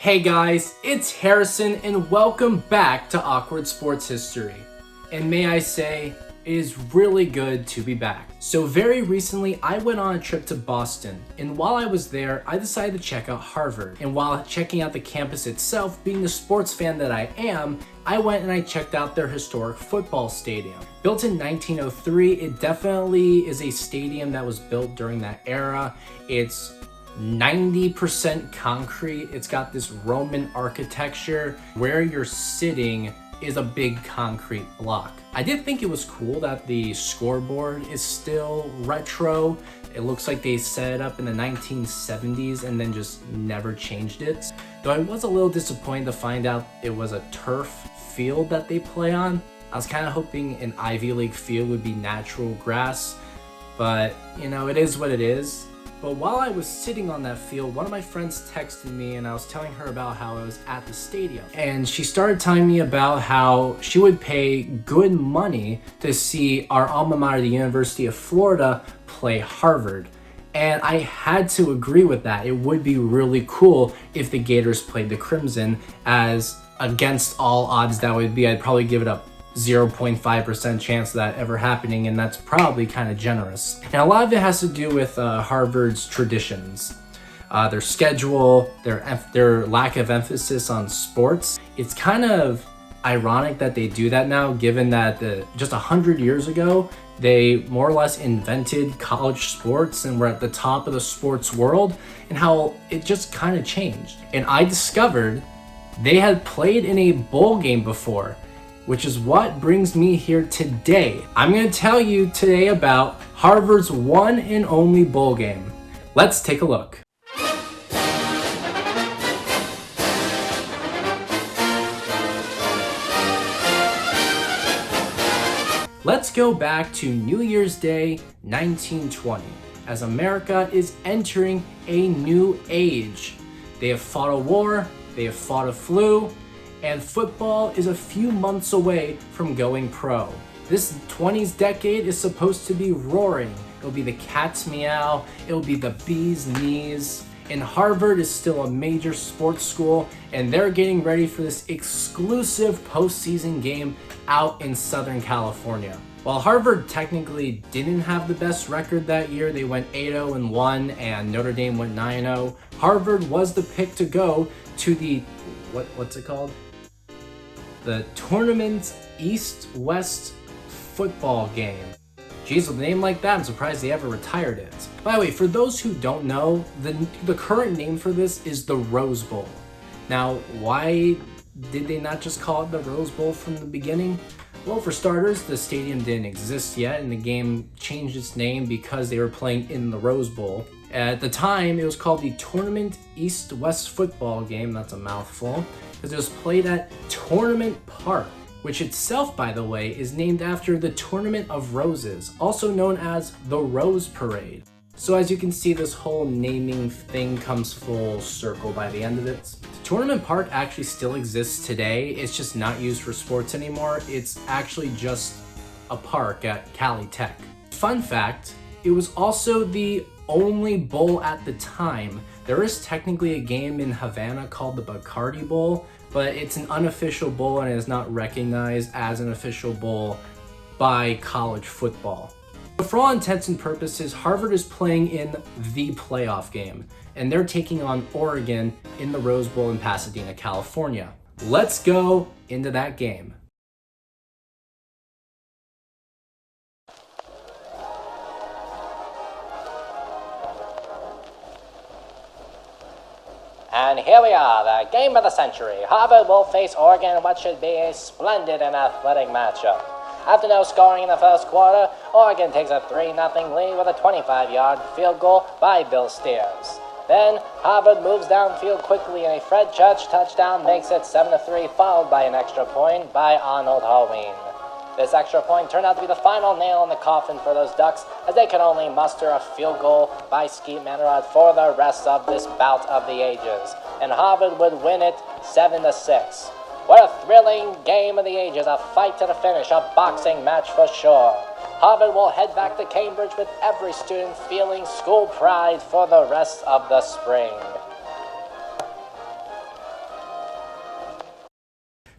Hey guys, it's Harrison and welcome back to Awkward Sports History. And may I say, it is really good to be back. So very recently, I went on a trip to Boston, and while I was there, I decided to check out Harvard. And while checking out the campus itself, being the sports fan that I am, I went and I checked out their historic football stadium. Built in 1903, it definitely is a stadium that was built during that era. It's 90% concrete. It's got this Roman architecture. Where you're sitting is a big concrete block. I did think it was cool that the scoreboard is still retro. It looks like they set it up in the 1970s and then just never changed it. Though I was a little disappointed to find out it was a turf field that they play on. I was kind of hoping an Ivy League field would be natural grass, but it is what it is. But while I was sitting on that field, one of my friends texted me and I was telling her about how I was at the stadium. And she started telling me about how she would pay good money to see our alma mater, the University of Florida, play Harvard. And I had to agree with that. It would be really cool if the Gators played the Crimson, as against all odds that would be, I'd probably give it up 0.5% chance of that ever happening, and that's probably kind of generous. And a lot of it has to do with Harvard's traditions, their schedule, their lack of emphasis on sports. It's kind of ironic that they do that now, given that just 100 years ago, they more or less invented college sports and were at the top of the sports world, and how it just kind of changed. And I discovered they had played in a bowl game before, which is what brings me here today. I'm going to tell you today about Harvard's one and only bowl game. Let's take a look. Let's go back to New Year's Day, 1920, as America is entering a new age. They have fought a war, they have fought a flu, and football is a few months away from going pro. This 20s decade is supposed to be roaring. It'll be the cat's meow, it'll be the bee's knees. And Harvard is still a major sports school, and they're getting ready for this exclusive postseason game out in Southern California. While Harvard technically didn't have the best record that year, they went 8-0-1 and Notre Dame went 9-0. Harvard was the pick to go to the, what's it called? The Tournament East-West football game. Geez, with a name like that, I'm surprised they ever retired it. By the way, for those who don't know, the current name for this is the Rose Bowl. Now, why did they not just call it the Rose Bowl from the beginning? Well, for starters, the stadium didn't exist yet, and the game changed its name because they were playing in the Rose Bowl. At the time, it was called the Tournament East-West football game. That's a mouthful, because it was played at Tournament Park, which itself, by the way, is named after the Tournament of Roses, also known as the Rose Parade. So as you can see, this whole naming thing comes full circle by the end of it. Tournament Park actually still exists today. It's just not used for sports anymore. It's actually just a park at Cali Tech. Fun fact, it was also the only bowl at the time. There is technically a game in Havana called the Bacardi Bowl, but it's an unofficial bowl and it is not recognized as an official bowl by college football. But for all intents and purposes, Harvard is playing in the playoff game, and they're taking on Oregon in the Rose Bowl in Pasadena, California. Let's go into that game. And here we are, the game of the century. Harvard will face Oregon in what should be a splendid and athletic matchup. After no scoring in the first quarter, Oregon takes a 3-0 lead with a 25-yard field goal by Bill Steers. Then, Harvard moves downfield quickly and a Fred Church touchdown makes it 7-3, followed by an extra point by Arnold Halloween. This extra point turned out to be the final nail in the coffin for those Ducks, as they could only muster a field goal by Skeet Mannerod for the rest of this bout of the ages, and Harvard would win it 7-6. What a thrilling game of the ages, a fight to the finish, a boxing match for sure. Harvard will head back to Cambridge with every student feeling school pride for the rest of the spring.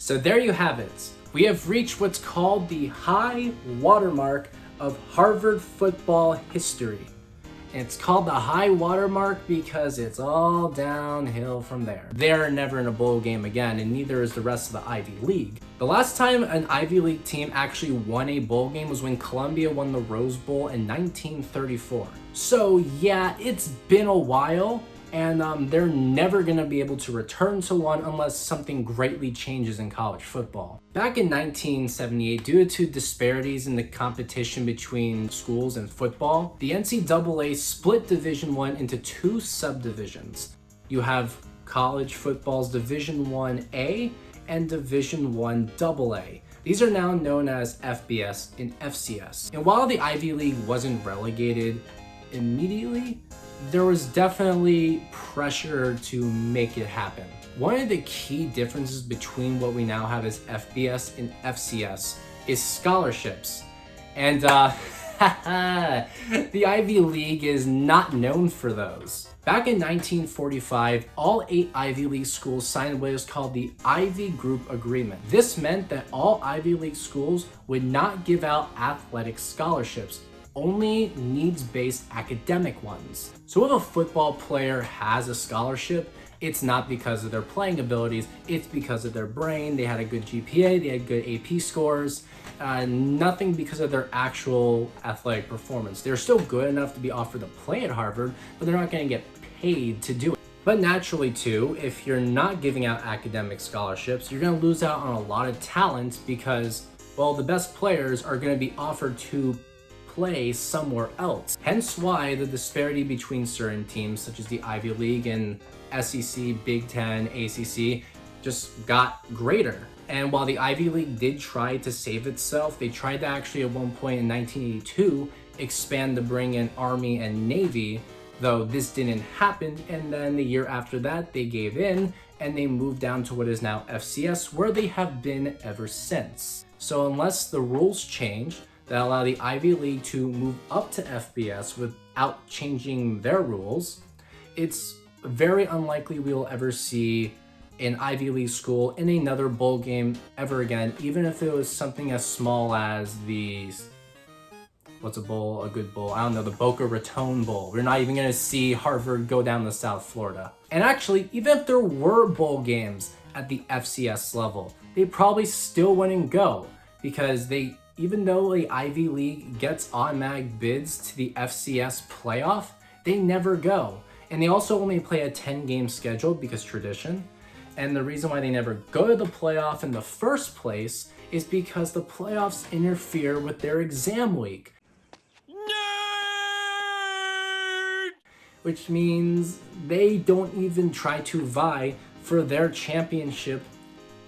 So there you have it. We have reached what's called the high watermark of Harvard football history. And it's called the high watermark because it's all downhill from there. They're never in a bowl game again, and neither is the rest of the Ivy League. The last time an Ivy League team actually won a bowl game was when Columbia won the Rose Bowl in 1934. So yeah, it's been a while, and they're never going to be able to return to one unless something greatly changes in college football. Back in 1978, due to disparities in the competition between schools and football, the NCAA split Division I into two subdivisions. You have college football's Division I-A and Division I-AA. These are now known as FBS and FCS. And while the Ivy League wasn't relegated immediately, there was definitely pressure to make it happen. One of the key differences between what we now have as FBS and FCS is scholarships. And the Ivy League is not known for those. Back in 1945, all 8 Ivy League schools signed what is called the Ivy Group Agreement. This meant that all Ivy League schools would not give out athletic scholarships, only needs-based academic ones. So if a football player has a scholarship, it's not because of their playing abilities, it's because of their brain. They had a good GPA, they had good AP scores, nothing because of their actual athletic performance. They're still good enough to be offered to play at Harvard, but they're not going to get paid to do it. But naturally too, if you're not giving out academic scholarships, you're going to lose out on a lot of talent because, well, the best players are going to be offered to play somewhere else. Hence why the disparity between certain teams such as the Ivy League and SEC, Big Ten, ACC just got greater. And while the Ivy League did try to save itself, they tried to actually at one point in 1982 expand to bring in Army and Navy, though this didn't happen. And then the year after that, they gave in and they moved down to what is now FCS, where they have been ever since. So unless the rules change that allow the Ivy League to move up to FBS without changing their rules, it's very unlikely we will ever see an Ivy League school in another bowl game ever again, even if it was something as small as the, what's a bowl, a good bowl? I don't know, the Boca Raton Bowl. We're not even gonna see Harvard go down to South Florida. And actually, even if there were bowl games at the FCS level, they probably still wouldn't go because even though the Ivy League gets automatic bids to the FCS playoff, they never go. And they also only play a 10-game schedule because tradition. And the reason why they never go to the playoff in the first place is because the playoffs interfere with their exam week. Nerd! Which means they don't even try to vie for their championship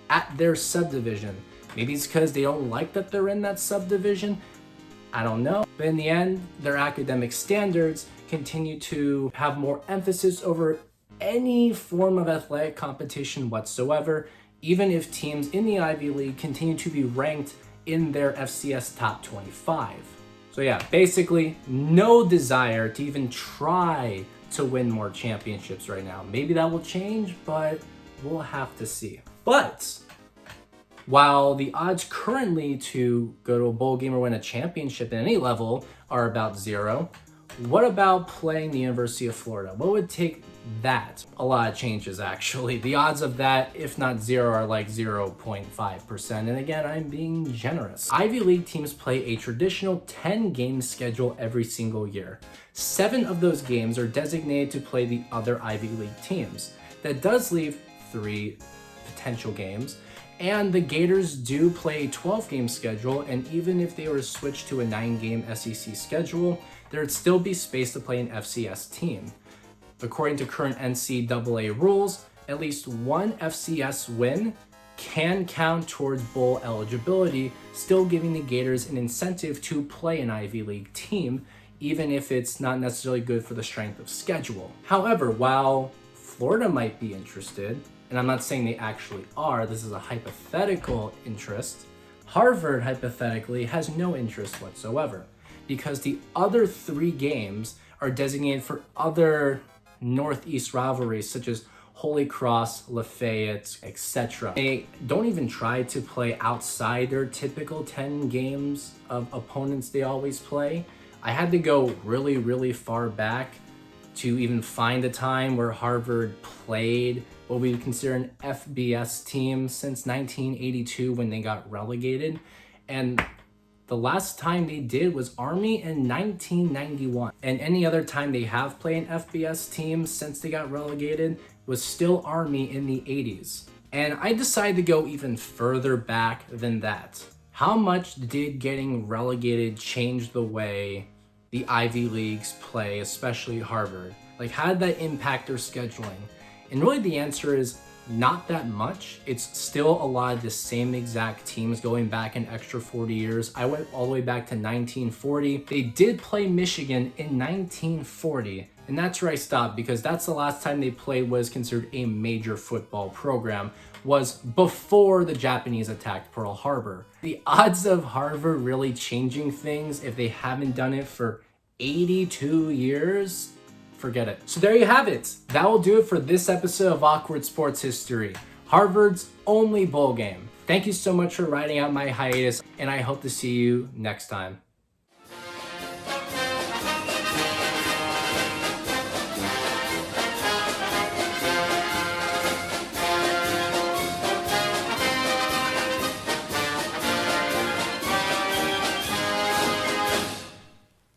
at their subdivision. Maybe it's because they don't like that they're in that subdivision. I don't know. But in the end, their academic standards continue to have more emphasis over any form of athletic competition whatsoever, even if teams in the Ivy League continue to be ranked in their FCS top 25. So yeah, basically no desire to even try to win more championships right now. Maybe that will change, but we'll have to see. But while the odds currently to go to a bowl game or win a championship at any level are about 0, what about playing the University of Florida? What would take that? A lot of changes, actually. The odds of that, if not 0, are like 0.5%. And again, I'm being generous. Ivy League teams play a traditional 10-game schedule every single year. 7 of those games are designated to play the other Ivy League teams. That does leave 3 potential games. And the Gators do play a 12-game schedule, and even if they were to switch to a 9-game SEC schedule, there would still be space to play an FCS team. According to current NCAA rules, at least one FCS win can count towards bowl eligibility, still giving the Gators an incentive to play an Ivy League team, even if it's not necessarily good for the strength of schedule. However, while Florida might be interested, and I'm not saying they actually are, this is a hypothetical interest, Harvard hypothetically has no interest whatsoever because the other 3 games are designated for other Northeast rivalries such as Holy Cross, Lafayette, etc. They don't even try to play outside their typical 10 games of opponents they always play. I had to go really, really far back to even find a time where Harvard played what we would consider an FBS team since 1982 when they got relegated. And the last time they did was Army in 1991. And any other time they have played an FBS team since they got relegated was still Army in the 80s. And I decided to go even further back than that. How much did getting relegated change the way the Ivy Leagues play, especially Harvard? Like, how did that impact their scheduling? And really the answer is not that much. It's still a lot of the same exact teams going back an extra 40 years. I went all the way back to 1940. They did play Michigan in 1940, and that's where I stopped because that's the last time they played what is considered a major football program, was before the Japanese attacked Pearl Harbor. The odds of Harvard really changing things if they haven't done it for 82 years, forget it. So there you have it. That will do it for this episode of Awkward Sports History, Harvard's only bowl game. Thank you so much for riding out my hiatus, and I hope to see you next time.